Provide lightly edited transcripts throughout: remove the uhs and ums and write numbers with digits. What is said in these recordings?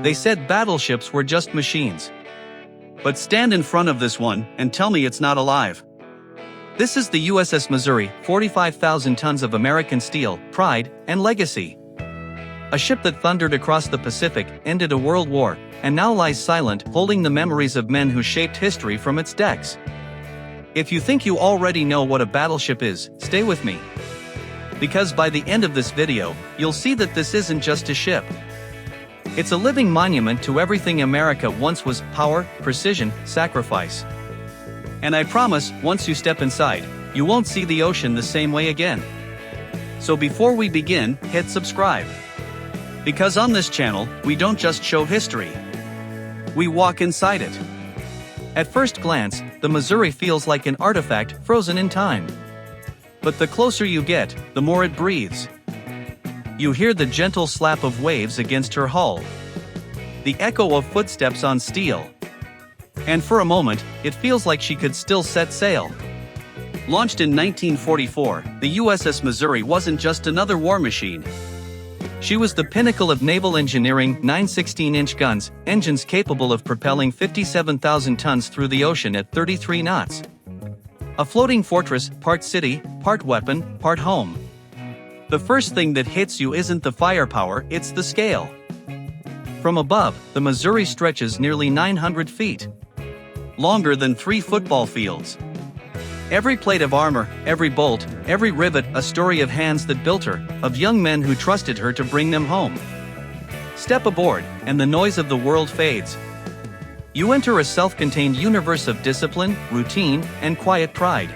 They said battleships were just machines. But stand in front of this one and tell me it's not alive. This is the USS Missouri, 45,000 tons of American steel, pride, and legacy. A ship that thundered across the Pacific, ended a world war, and now lies silent, holding the memories of men who shaped history from its decks. If you think you already know what a battleship is, stay with me. Because by the end of this video, you'll see that this isn't just a ship. It's a living monument to everything America once was: power, precision, sacrifice. And I promise, once you step inside, you won't see the ocean the same way again. So before we begin, hit subscribe. Because on this channel, we don't just show history. We walk inside it. At first glance, the Missouri feels like an artifact frozen in time. But the closer you get, the more it breathes. You hear the gentle slap of waves against her hull, the echo of footsteps on steel. And for a moment, it feels like she could still set sail. Launched in 1944, the USS Missouri wasn't just another war machine. She was the pinnacle of naval engineering: 9 16-inch guns, engines capable of propelling 57,000 tons through the ocean at 33 knots. A floating fortress, part city, part weapon, part home. The first thing that hits you isn't the firepower, it's the scale. From above, the Missouri stretches nearly 900 feet. Longer than 3 football fields. Every plate of armor, every bolt, every rivet, a story of hands that built her, of young men who trusted her to bring them home. Step aboard, and the noise of the world fades. You enter a self-contained universe of discipline, routine, and quiet pride.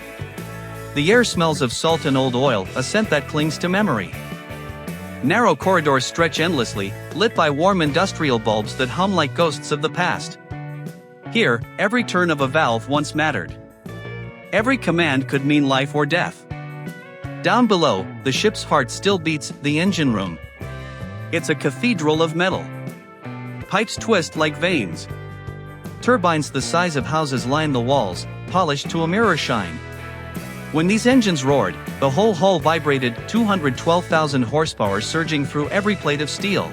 The air smells of salt and old oil, a scent that clings to memory. Narrow corridors stretch endlessly, lit by warm industrial bulbs that hum like ghosts of the past. Here, every turn of a valve once mattered. Every command could mean life or death. Down below, the ship's heart still beats, the engine room. It's a cathedral of metal. Pipes twist like veins. Turbines the size of houses line the walls, polished to a mirror shine. When these engines roared, the whole hull vibrated, 212,000 horsepower surging through every plate of steel.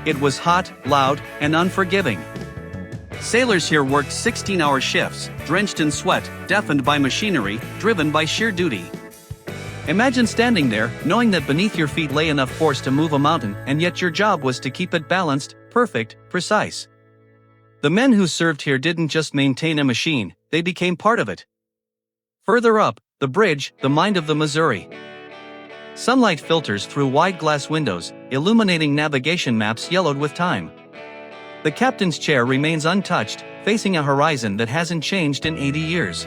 It was hot, loud, and unforgiving. Sailors here worked 16-hour shifts, drenched in sweat, deafened by machinery, driven by sheer duty. Imagine standing there, knowing that beneath your feet lay enough force to move a mountain, and yet your job was to keep it balanced, perfect, precise. The men who served here didn't just maintain a machine, they became part of it. Further up, the bridge, the mind of the Missouri. Sunlight filters through wide glass windows, illuminating navigation maps yellowed with time. The captain's chair remains untouched, facing a horizon that hasn't changed in 80 years.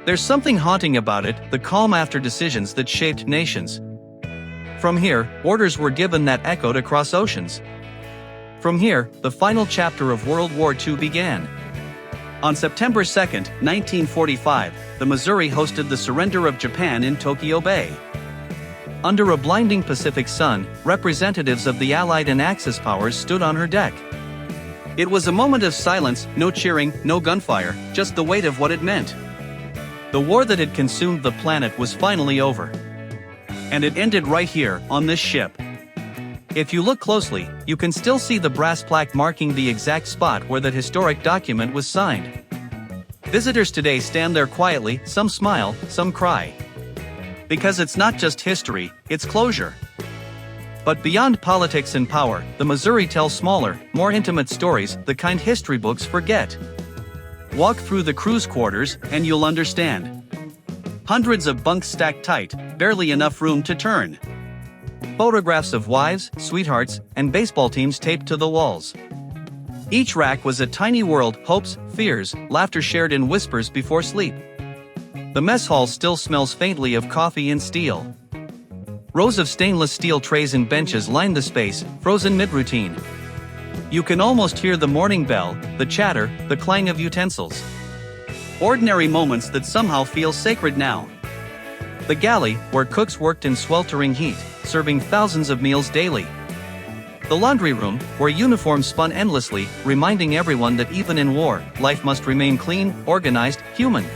There's something haunting about it, the calm after decisions that shaped nations. From here, orders were given that echoed across oceans. From here, the final chapter of World War II began. On September 2, 1945, the Missouri hosted the surrender of Japan in Tokyo Bay. Under a blinding Pacific sun, representatives of the Allied and Axis powers stood on her deck. It was a moment of silence, no cheering, no gunfire, just the weight of what it meant. The war that had consumed the planet was finally over. And it ended right here, on this ship. If you look closely, you can still see the brass plaque marking the exact spot where that historic document was signed. Visitors today stand there quietly, some smile, some cry. Because it's not just history, it's closure. But beyond politics and power, the Missouri tells smaller, more intimate stories, the kind history books forget. Walk through the crew's quarters, and you'll understand. Hundreds of bunks stacked tight, barely enough room to turn. Photographs of wives, sweethearts, and baseball teams taped to the walls. Each rack was a tiny world, hopes, fears, laughter shared in whispers before sleep. The mess hall still smells faintly of coffee and steel. Rows of stainless steel trays and benches line the space, frozen mid-routine. You can almost hear the morning bell, the chatter, the clang of utensils. Ordinary moments that somehow feel sacred now. The galley, where cooks worked in sweltering heat, serving thousands of meals daily. The laundry room, where uniforms spun endlessly, reminding everyone that even in war, life must remain clean, organized, human.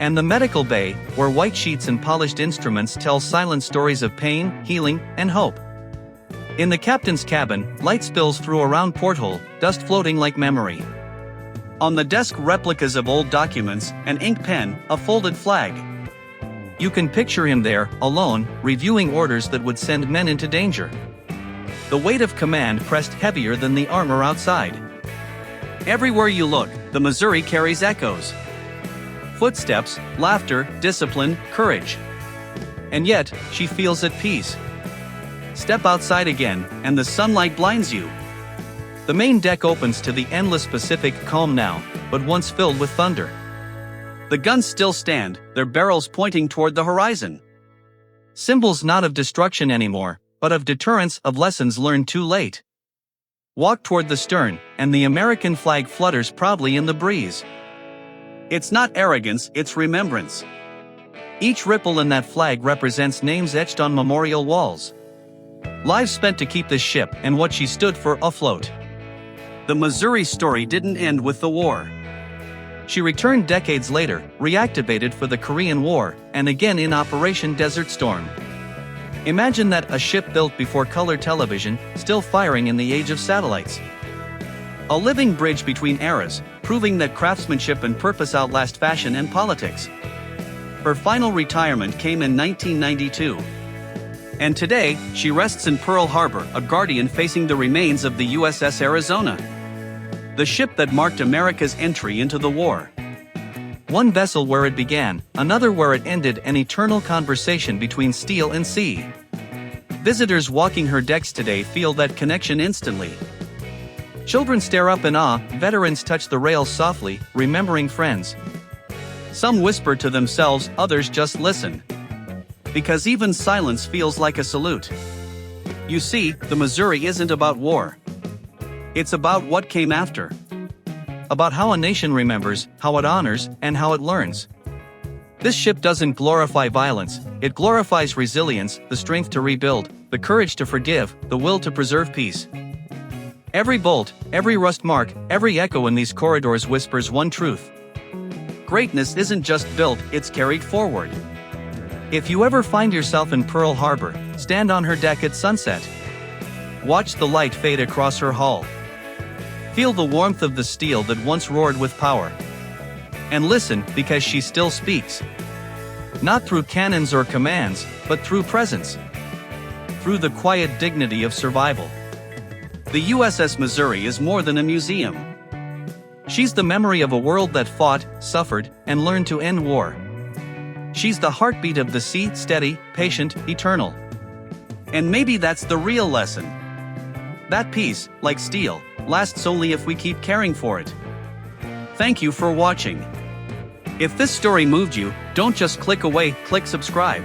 And the medical bay, where white sheets and polished instruments tell silent stories of pain, healing, and hope. In the captain's cabin, light spills through a round porthole, dust floating like memory. On the desk, replicas of old documents, an ink pen, a folded flag. You can picture him there, alone, reviewing orders that would send men into danger. The weight of command pressed heavier than the armor outside. Everywhere you look, the Missouri carries echoes. Footsteps, laughter, discipline, courage. And yet, she feels at peace. Step outside again, and the sunlight blinds you. The main deck opens to the endless Pacific, calm now, but once filled with thunder. The guns still stand, their barrels pointing toward the horizon. Symbols not of destruction anymore, but of deterrence, of lessons learned too late. Walk toward the stern, and the American flag flutters proudly in the breeze. It's not arrogance, it's remembrance. Each ripple in that flag represents names etched on memorial walls. Lives spent to keep this ship and what she stood for afloat. The Missouri story didn't end with the war. She returned decades later, reactivated for the Korean War, and again in Operation Desert Storm. Imagine that, a ship built before color television, still firing in the age of satellites. A living bridge between eras, proving that craftsmanship and purpose outlast fashion and politics. Her final retirement came in 1992. And today, she rests in Pearl Harbor, a guardian facing the remains of the USS Arizona. The ship that marked America's entry into the war. One vessel where it began, another where it ended, an eternal conversation between steel and sea. Visitors walking her decks today feel that connection instantly. Children stare up in awe, veterans touch the rails softly, remembering friends. Some whisper to themselves, others just listen. Because even silence feels like a salute. You see, the Missouri isn't about war. It's about what came after. About how a nation remembers, how it honors, and how it learns. This ship doesn't glorify violence, it glorifies resilience, the strength to rebuild, the courage to forgive, the will to preserve peace. Every bolt, every rust mark, every echo in these corridors whispers one truth. Greatness isn't just built, it's carried forward. If you ever find yourself in Pearl Harbor, stand on her deck at sunset. Watch the light fade across her hull. Feel the warmth of the steel that once roared with power. And listen, because she still speaks. Not through cannons or commands, but through presence. Through the quiet dignity of survival. The USS Missouri is more than a museum. She's the memory of a world that fought, suffered, and learned to end war. She's the heartbeat of the sea, steady, patient, eternal. And maybe that's the real lesson. That peace, like steel, lasts only if we keep caring for it. Thank you for watching. If this story moved you, don't just click away, click subscribe.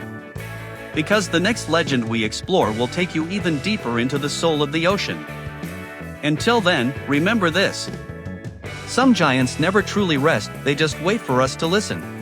Because the next legend we explore will take you even deeper into the soul of the ocean. Until then, remember this. Some giants never truly rest, they just wait for us to listen.